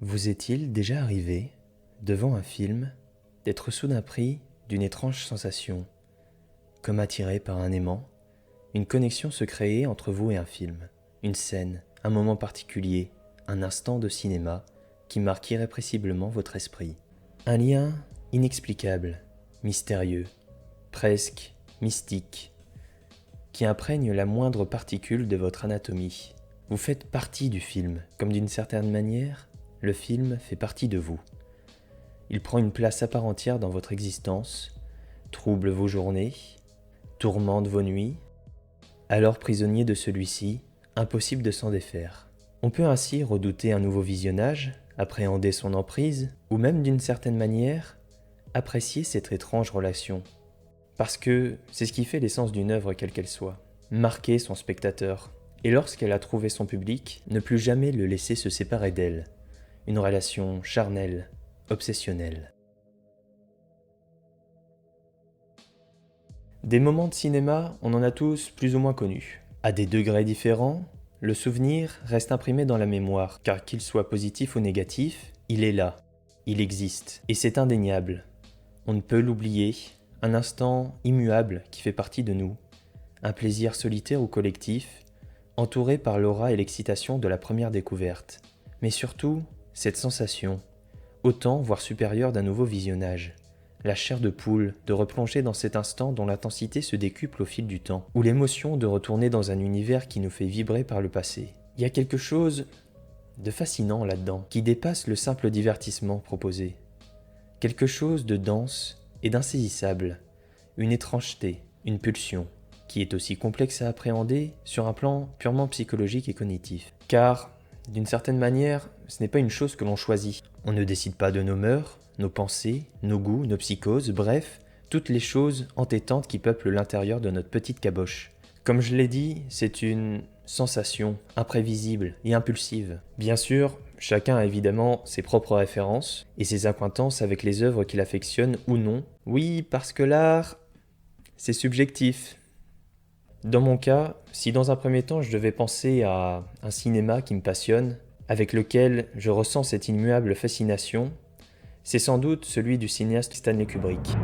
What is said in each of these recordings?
Vous est-il déjà arrivé, devant un film, d'être soudain pris d'une étrange sensation, comme attiré par un aimant, une connexion se créer entre vous et un film, une scène, un moment particulier, un instant de cinéma qui marque irrépressiblement votre esprit. Un lien inexplicable, mystérieux, presque mystique, qui imprègne la moindre particule de votre anatomie. Vous faites partie du film, comme d'une certaine manière, le film fait partie de vous. Il prend une place à part entière dans votre existence, trouble vos journées, tourmente vos nuits. Alors prisonnier de celui-ci, impossible de s'en défaire. On peut ainsi redouter un nouveau visionnage, appréhender son emprise, ou même d'une certaine manière, apprécier cette étrange relation. Parce que c'est ce qui fait l'essence d'une œuvre quelle qu'elle soit. Marquer son spectateur, et lorsqu'elle a trouvé son public, ne plus jamais le laisser se séparer d'elle. Une relation charnelle, obsessionnelle. Des moments de cinéma, on en a tous plus ou moins connus. À des degrés différents, le souvenir reste imprimé dans la mémoire, car qu'il soit positif ou négatif, il est là, il existe, et c'est indéniable. On ne peut l'oublier, un instant immuable qui fait partie de nous, un plaisir solitaire ou collectif, entouré par l'aura et l'excitation de la première découverte. Mais surtout, cette sensation, autant voire supérieure d'un nouveau visionnage. La chair de poule de replonger dans cet instant dont l'intensité se décuple au fil du temps, ou l'émotion de retourner dans un univers qui nous fait vibrer par le passé. Il y a quelque chose de fascinant là-dedans, qui dépasse le simple divertissement proposé. Quelque chose de dense et d'insaisissable, une étrangeté, une pulsion, qui est aussi complexe à appréhender sur un plan purement psychologique et cognitif. Car, d'une certaine manière, ce n'est pas une chose que l'on choisit. On ne décide pas de nos mœurs, nos pensées, nos goûts, nos psychoses, bref, toutes les choses entêtantes qui peuplent l'intérieur de notre petite caboche. Comme je l'ai dit, c'est une sensation imprévisible et impulsive. Bien sûr, chacun a évidemment ses propres références et ses accointances avec les œuvres qu'il affectionne ou non. Oui, parce que l'art, c'est subjectif. Dans mon cas, si dans un premier temps je devais penser à un cinéma qui me passionne, avec lequel je ressens cette immuable fascination, c'est sans doute celui du cinéaste Stanley Kubrick.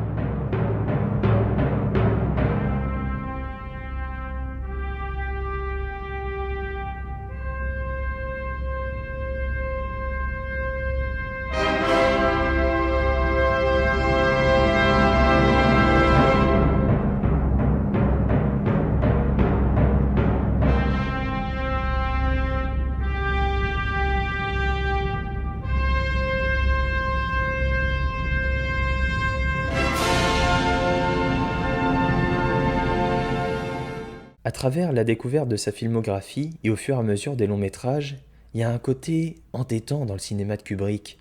À travers la découverte de sa filmographie et au fur et à mesure des longs métrages, il y a un côté entêtant dans le cinéma de Kubrick.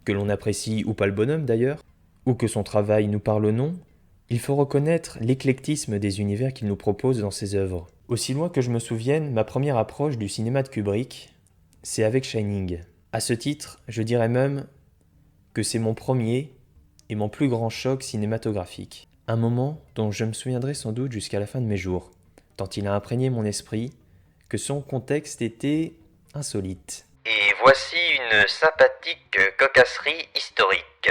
Que l'on apprécie ou pas le bonhomme d'ailleurs, ou que son travail nous parle ou non, il faut reconnaître l'éclectisme des univers qu'il nous propose dans ses œuvres. Aussi loin que je me souvienne, ma première approche du cinéma de Kubrick, c'est avec Shining. À ce titre, je dirais même que c'est mon premier et mon plus grand choc cinématographique. Un moment dont je me souviendrai sans doute jusqu'à la fin de mes jours, tant il a imprégné mon esprit que son contexte était insolite. Et voici une sympathique cocasserie historique.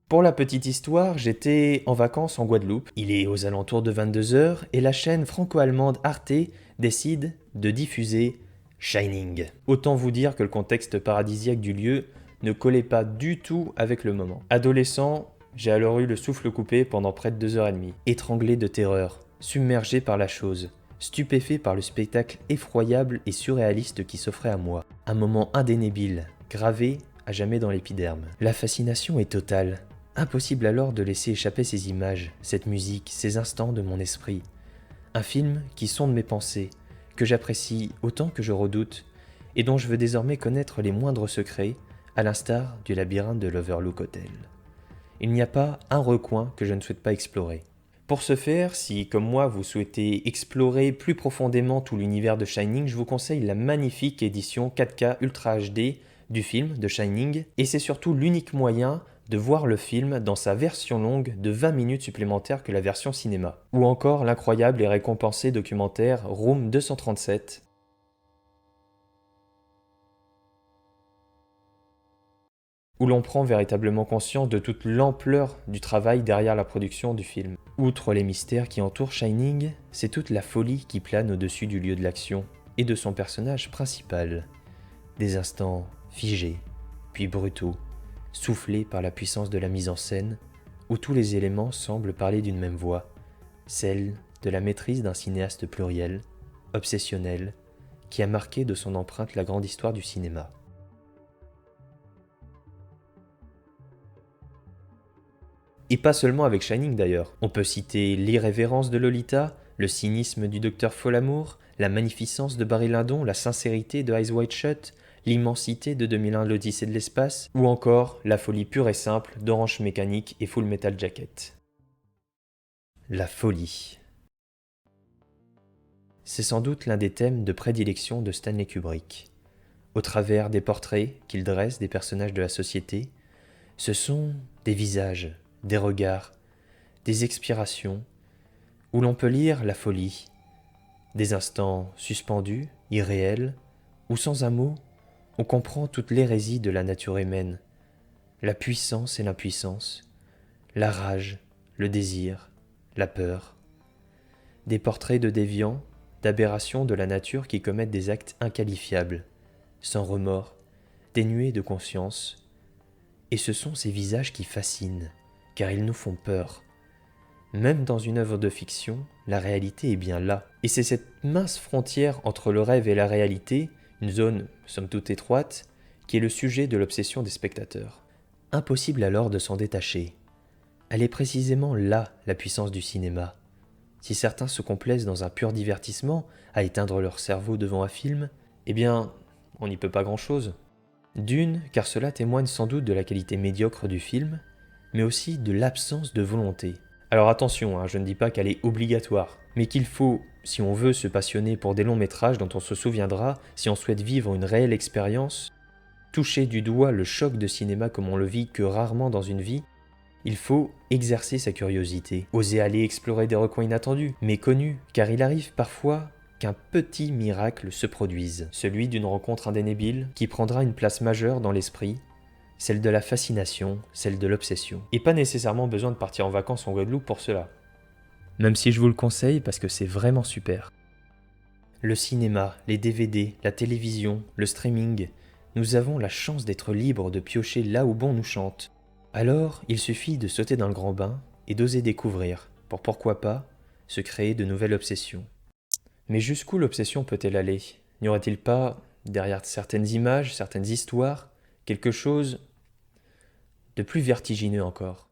Pour la petite histoire, j'étais en vacances en Guadeloupe. Il est aux alentours de 22h et la chaîne franco-allemande Arte décide de diffuser Shining. Autant vous dire que le contexte paradisiaque du lieu ne collait pas du tout avec le moment. Adolescent, j'ai alors eu le souffle coupé pendant près de 2h30, étranglé de terreur, submergé par la chose, stupéfait par le spectacle effroyable et surréaliste qui s'offrait à moi. Un moment indéniable, gravé à jamais dans l'épiderme. La fascination est totale. Impossible alors de laisser échapper ces images, cette musique, ces instants de mon esprit. Un film qui sonde mes pensées, que j'apprécie autant que je redoute, et dont je veux désormais connaître les moindres secrets, à l'instar du labyrinthe de l'Overlook Hotel. Il n'y a pas un recoin que je ne souhaite pas explorer. Pour ce faire, si comme moi vous souhaitez explorer plus profondément tout l'univers de Shining, je vous conseille la magnifique édition 4K Ultra HD du film de Shining, et c'est surtout l'unique moyen de voir le film dans sa version longue de 20 minutes supplémentaires que la version cinéma. Ou encore l'incroyable et récompensé documentaire Room 237. où l'on prend véritablement conscience de toute l'ampleur du travail derrière la production du film. Outre les mystères qui entourent Shining, c'est toute la folie qui plane au-dessus du lieu de l'action et de son personnage principal. Des instants figés, puis brutaux, soufflés par la puissance de la mise en scène, où tous les éléments semblent parler d'une même voix, celle de la maîtrise d'un cinéaste pluriel, obsessionnel, qui a marqué de son empreinte la grande histoire du cinéma. Et pas seulement avec Shining d'ailleurs. On peut citer l'irrévérence de Lolita, le cynisme du docteur Folamour, la magnificence de Barry Lyndon, la sincérité de Eyes Wide Shut, l'immensité de 2001 l'Odyssée de l'espace, ou encore la folie pure et simple d'Orange Mécanique et Full Metal Jacket. La folie. C'est sans doute l'un des thèmes de prédilection de Stanley Kubrick. Au travers des portraits qu'il dresse des personnages de la société, ce sont des visages, des regards, des expirations, où l'on peut lire la folie, des instants suspendus, irréels, où sans un mot, on comprend toute l'hérésie de la nature humaine, la puissance et l'impuissance, la rage, le désir, la peur. Des portraits de déviants, d'aberrations de la nature qui commettent des actes inqualifiables, sans remords, dénués de conscience. Et ce sont ces visages qui fascinent, car ils nous font peur. Même dans une œuvre de fiction, la réalité est bien là. Et c'est cette mince frontière entre le rêve et la réalité, une zone somme toute étroite, qui est le sujet de l'obsession des spectateurs. Impossible alors de s'en détacher. Elle est précisément là la puissance du cinéma. Si certains se complaisent dans un pur divertissement, à éteindre leur cerveau devant un film, eh bien, on n'y peut pas grand-chose. D'une, car cela témoigne sans doute de la qualité médiocre du film, mais aussi de l'absence de volonté. Alors attention, je ne dis pas qu'elle est obligatoire, mais qu'il faut, si on veut se passionner pour des longs métrages dont on se souviendra, si on souhaite vivre une réelle expérience, toucher du doigt le choc de cinéma comme on le vit que rarement dans une vie, il faut exercer sa curiosité, oser aller explorer des recoins inattendus, méconnus, car il arrive parfois qu'un petit miracle se produise, celui d'une rencontre indéniable qui prendra une place majeure dans l'esprit, celle de la fascination, celle de l'obsession. Et pas nécessairement besoin de partir en vacances en Guadeloupe pour cela. Même si je vous le conseille parce que c'est vraiment super. Le cinéma, les DVD, la télévision, le streaming, nous avons la chance d'être libres de piocher là où bon nous chante. Alors, il suffit de sauter dans le grand bain et d'oser découvrir, pour pourquoi pas, se créer de nouvelles obsessions. Mais jusqu'où l'obsession peut-elle aller ? N'y aurait-il pas, derrière certaines images, certaines histoires, quelque chose de plus vertigineux encore ?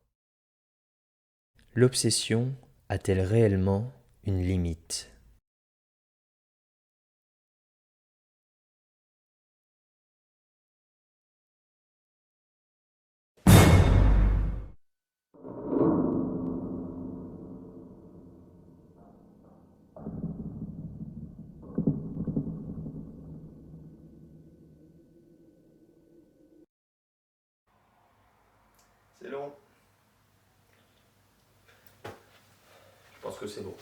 L'obsession a-t-elle réellement une limite ? C'est long. Je pense que c'est bon.